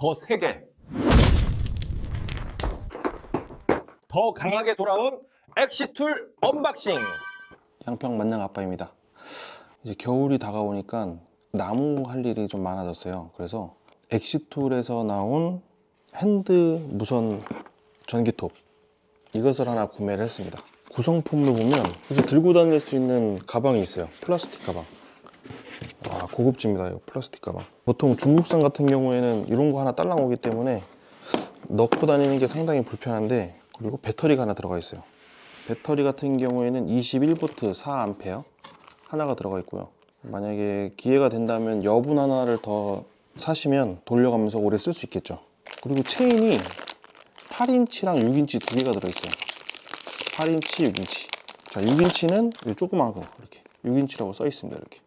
더 세게, 더 강하게 돌아온 엑시툴 언박싱. 양평 만능 아빠입니다. 이제 겨울이 다가오니까 나무 할 일이 좀 많아졌어요. 그래서 엑시툴에서 나온 핸드 무선 전기톱, 이것을 하나 구매를 했습니다. 구성품을 보면 이렇게 들고 다닐 수 있는 가방이 있어요. 플라스틱 가방. 와, 고급집니다. 이거 플라스틱 가방. 보통 중국산 같은 경우에는 이런 거 하나 딸랑 오기 때문에 넣고 다니는 게 상당히 불편한데, 그리고 배터리가 하나 들어가 있어요. 배터리 같은 경우에는 21V 4A 하나가 들어가 있고요. 만약에 기회가 된다면 여분 하나를 더 사시면 돌려가면서 오래 쓸 수 있겠죠. 그리고 체인이 8인치랑 6인치 두 개가 들어있어요. 8인치, 6인치. 자, 6인치는 이 조그마한 거, 이렇게 6인치라고 써 있습니다. 이렇게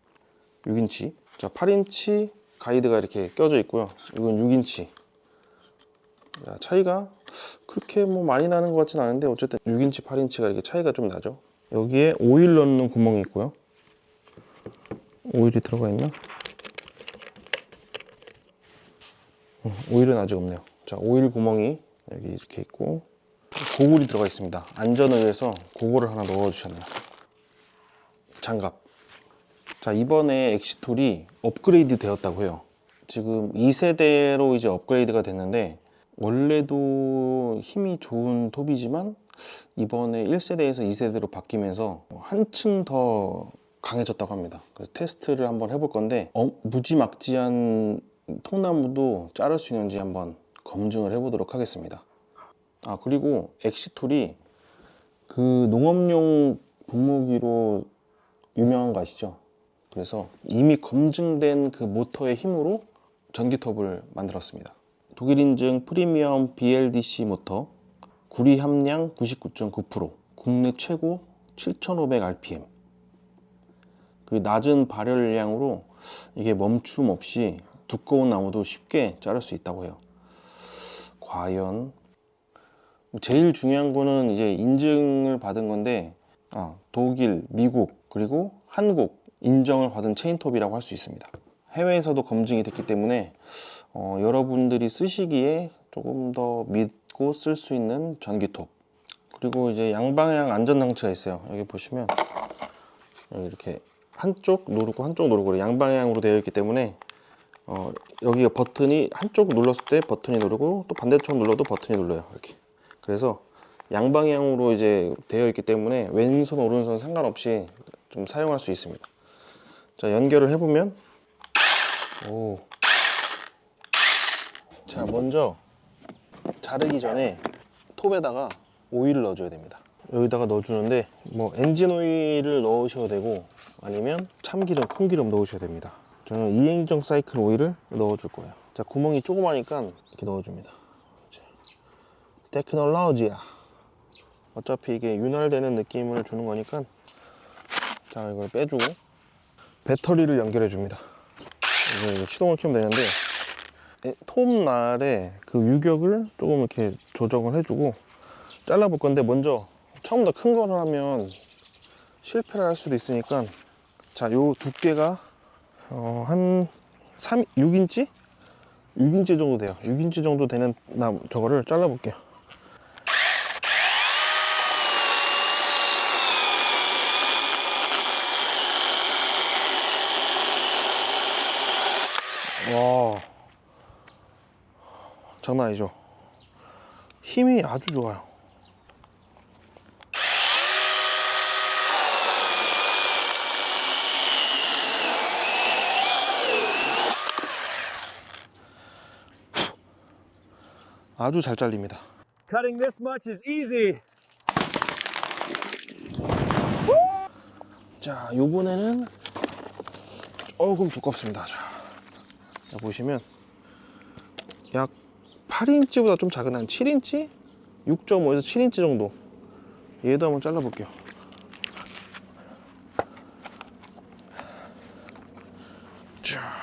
6인치. 자, 8인치 가이드가 이렇게 껴져 있고요. 이건 6인치. 자, 차이가 그렇게 뭐 많이 나는 것 같진 않은데, 어쨌든 6인치, 8인치가 이렇게 차이가 좀 나죠. 여기에 오일 넣는 구멍이 있고요. 오일이 들어가 있나? 오일은 아직 없네요. 자, 오일 구멍이 여기 이렇게 있고, 고글이 들어가 있습니다. 안전을 위해서 고글을 하나 넣어 주셨네요. 장갑. 자, 이번에 엑시툴이 업그레이드 되었다고 해요. 지금 2세대로 이제 업그레이드가 됐는데, 원래도 힘이 좋은 톱이지만 이번에 1세대에서 2세대로 바뀌면서 한층 더 강해졌다고 합니다. 그래서 테스트를 한번 해볼 건데, 무지막지한 통나무도 자를 수 있는지 한번 검증을 해보도록 하겠습니다. 아, 그리고 엑시툴이 그 농업용 분무기로 유명한 거 아시죠? 그래서 이미 검증된 그 모터의 힘으로 전기톱을 만들었습니다. 독일 인증 프리미엄 BLDC 모터, 구리 함량 99.9%, 국내 최고 7500rpm. 그 낮은 발열량으로 이게 멈춤 없이 두꺼운 나무도 쉽게 자를 수 있다고 해요. 과연 제일 중요한 거는 이제 인증을 받은 건데, 독일, 미국, 그리고 한국 인정을 받은 체인톱이라고 할 수 있습니다. 해외에서도 검증이 됐기 때문에 여러분들이 쓰시기에 조금 더 믿고 쓸 수 있는 전기톱. 그리고 이제 양방향 안전장치가 있어요. 여기 보시면 여기 이렇게 한쪽 누르고 한쪽 누르고 양방향으로 되어 있기 때문에 여기가 버튼이 한쪽 눌렀을 때 버튼이 누르고, 또 반대쪽 눌러도 버튼이 눌러요. 이렇게. 그래서 양방향으로 이제 되어 있기 때문에 왼손 오른손 상관없이 좀 사용할 수 있습니다. 자, 연결을 해보면, 오. 자, 먼저 자르기 전에 톱에다가 오일을 넣어줘야 됩니다. 여기다가 넣어주는데, 뭐 엔진 오일을 넣으셔도 되고 아니면 참기름, 콩기름 넣으셔야 됩니다. 저는 이행정 사이클 오일을 넣어줄 거예요. 자, 구멍이 조그마니까 이렇게 넣어줍니다. 자, 테크놀로지야. 어차피 이게 윤활되는 느낌을 주는 거니까. 자, 이걸 빼주고 배터리를 연결해 줍니다. 이제 시동을 켜면 되는데, 톱날에 그 유격을 조금 이렇게 조정을 해주고 잘라볼 건데, 먼저 처음부터 큰 거를 하면 실패를 할 수도 있으니까, 자, 요 두께가 한 6인치? 6인치 정도 돼요. 6인치 정도 되는 저거를 잘라볼게요. 와, 장난 아니죠? 힘이 아주 좋아요. 아주 잘 잘립니다. Cutting this much is easy. 자, 요번에는 조금 두껍습니다. 자, 보시면 약 8인치보다 좀 작은 한 7인치? 6.5에서 7인치 정도. 얘도 한번 잘라볼게요. 자.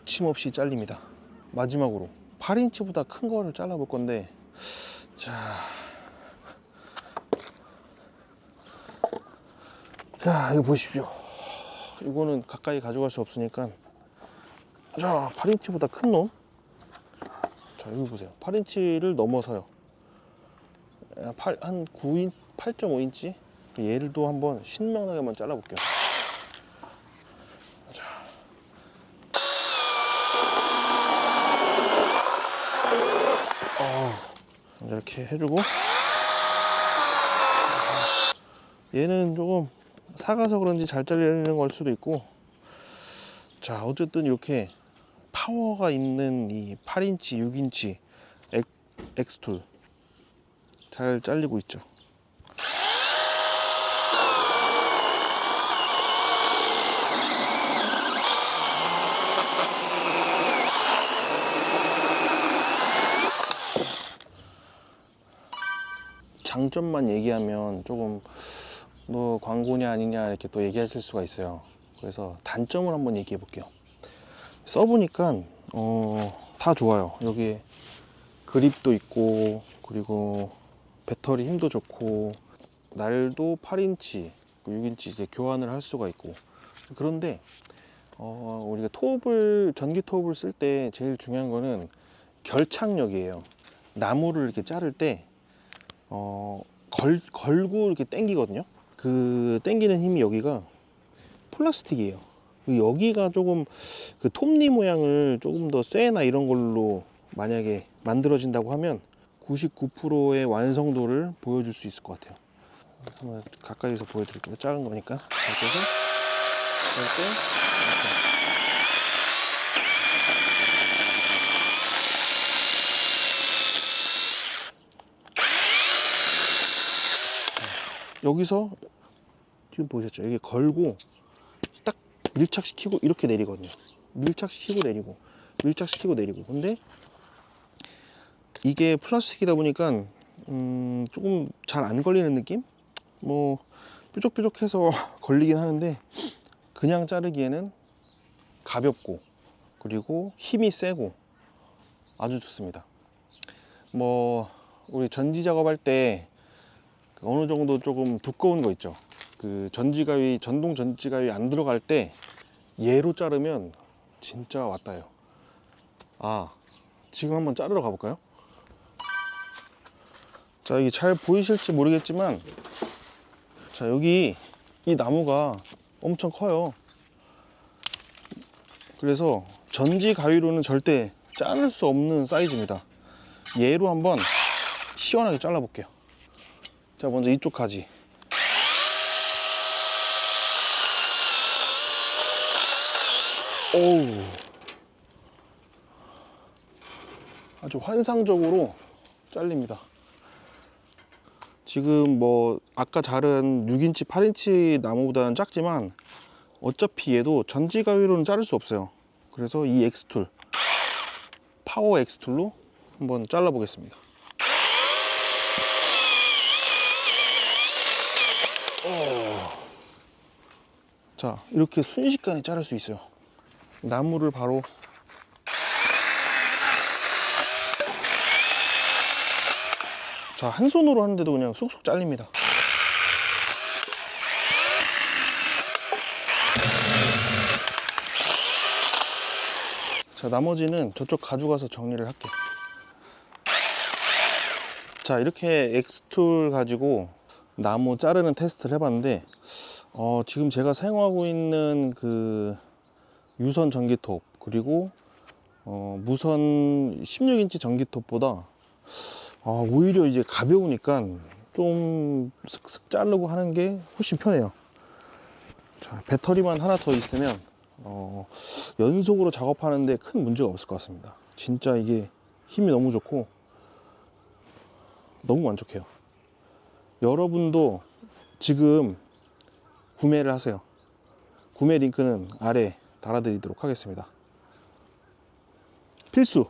거침없이 잘립니다. 마지막으로 8인치보다 큰 거를 잘라볼 건데, 자 이거 보십시오. 이거는 가까이 가져갈 수 없으니까, 자 8인치보다 큰 놈, 자 여기 보세요. 8인치를 넘어서요. 한 9인, 8.5인치 얘를도 한번 신명나게 한번 잘라볼게요. 이렇게 해주고, 얘는 조금 사가서 그런지 잘 잘리는 걸 수도 있고, 자 어쨌든 이렇게 파워가 있는 이 8인치, 6인치 엑스툴 잘 잘리고 있죠. 장점만 얘기하면 조금 너 광고냐 아니냐 이렇게 또 얘기하실 수가 있어요. 그래서 단점을 한번 얘기해 볼게요. 써보니까 다 좋아요. 여기에 그립도 있고, 그리고 배터리 힘도 좋고, 날도 8인치, 6인치 이제 교환을 할 수가 있고. 그런데 우리가 전기 톱을 쓸 때 제일 중요한 거는 결착력이에요. 나무를 이렇게 자를 때 걸고 이렇게 당기거든요. 그 당기는 힘이 여기가 플라스틱이에요. 여기가 조금 그 톱니 모양을 조금 더 쇠나 이런 걸로 만약에 만들어진다고 하면 99%의 완성도를 보여줄 수 있을 것 같아요. 한번 가까이서 보여드릴게요. 작은 거니까. 이렇게 해서 여기서 지금 보셨죠? 여기 걸고 딱 밀착시키고 이렇게 내리거든요. 밀착시키고 내리고, 밀착시키고 내리고. 근데 이게 플라스틱이다 보니까 조금 잘 안 걸리는 느낌? 뭐 뾰족뾰족해서 걸리긴 하는데, 그냥 자르기에는 가볍고 그리고 힘이 세고 아주 좋습니다. 뭐 우리 전지 작업할 때 어느 정도 조금 두꺼운 거 있죠. 그 전지가위, 전동 전지가위 안 들어갈 때 얘로 자르면 진짜 왔다요. 지금 한번 자르러 가볼까요? 자, 이게 잘 보이실지 모르겠지만, 자 여기 이 나무가 엄청 커요. 그래서 전지 가위로는 절대 자를 수 없는 사이즈입니다. 얘로 한번 시원하게 잘라 볼게요. 자, 먼저 이쪽 가지. 오우, 아주 환상적으로 잘립니다. 지금 뭐 아까 자른 6인치 8인치 나무보다는 작지만 어차피 얘도 전지 가위로는 자를 수 없어요. 그래서 이 엑스툴, 파워 엑스툴로 한번 잘라 보겠습니다. 자, 이렇게 순식간에 자를 수 있어요. 나무를 바로 자, 한 손으로 하는데도 그냥 쑥쑥 잘립니다. 자, 나머지는 저쪽 가져가서 정리를 할게요. 자, 이렇게 엑스툴 가지고 나무 자르는 테스트를 해봤는데, 지금 제가 사용하고 있는 그 유선 전기톱, 그리고 무선 16인치 전기톱보다 오히려 이제 가벼우니까 좀 슥슥 자르고 하는 게 훨씬 편해요. 자, 배터리만 하나 더 있으면 연속으로 작업하는데 큰 문제가 없을 것 같습니다. 진짜 이게 힘이 너무 좋고 너무 만족해요. 여러분도 지금 구매를 하세요. 구매 링크는 아래 달아드리도록 하겠습니다. 필수!